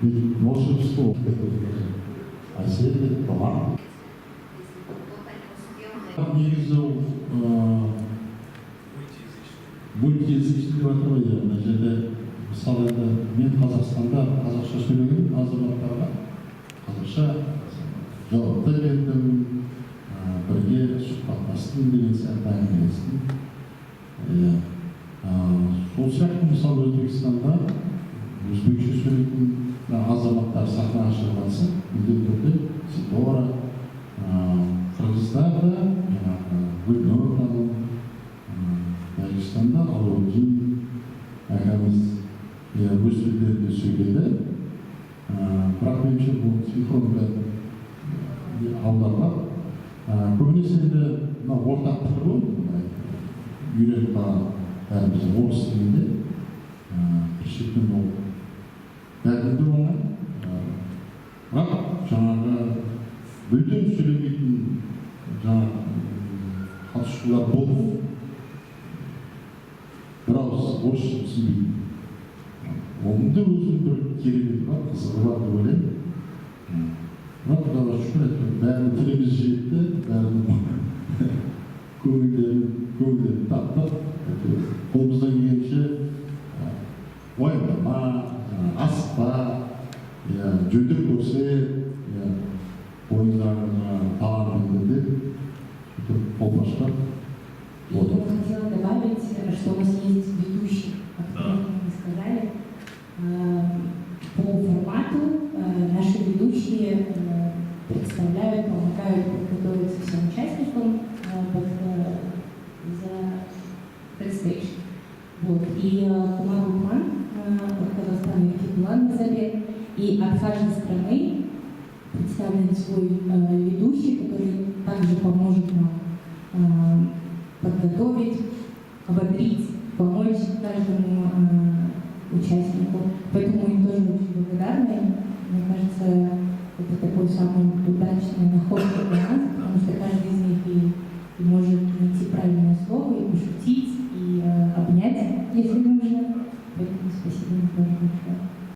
Ведь волшебство, әсер бар. Негізі мультиязычный деп атыр ғой, мына жерде мысалы мен Қазақстанда қазақша сөйлеген азаматтарға қазақша жауап та бердім, бірге сұхбаттастым деген сияқты әңгімелестім. Сол сияқты мысалы Өзбекстанда өзбекше сөйлейтін азаматтар сахнаға шығып жатса, міндетті түрде Сидора, Қырғыздар да, Гүлнұр ханым, Дагестанда Алаудин ағамыз өз тілдерінде сөйледі. Бірақ меніңше бұл синхронды аударма. Көбінесе енді ортақ тіл ғой, үйреніп қалған бәріміз орыс тілінде. Шектен ол бәрінде оңай. Бірақ жаңағы мүлдем сөйлемейтін қатысушылар болды. Бір ауыз орысша түсінбейтін. Оның да өзінің бір кереметі бар, қызығы бар деп ойлаймын. Бірақ Құдайға шүкір әйтеуір бәрінің тіліміз жетті, бәрінің көңілдерін таптық. Қолымыздан келгенше уайымдама, асықпа, жөндеп көрсе, ойындағы талантыңды деп қолпаштап отыр. Я хотела добавить, что у нас есть ведущий, о котором мы сказали. По формату наши ведущие представляют, помогают подготовиться всем участникам за предстоящий. Вот. И Кумар Гутман от Казахстана, Якибулан Назарбек, и от каждой страны представлен свой ведущий, который также поможет нам подготовить, ободрить, помочь каждому участнику. Поэтому им тоже очень благодарны. Мне кажется, это такой самый удачный находка для нас.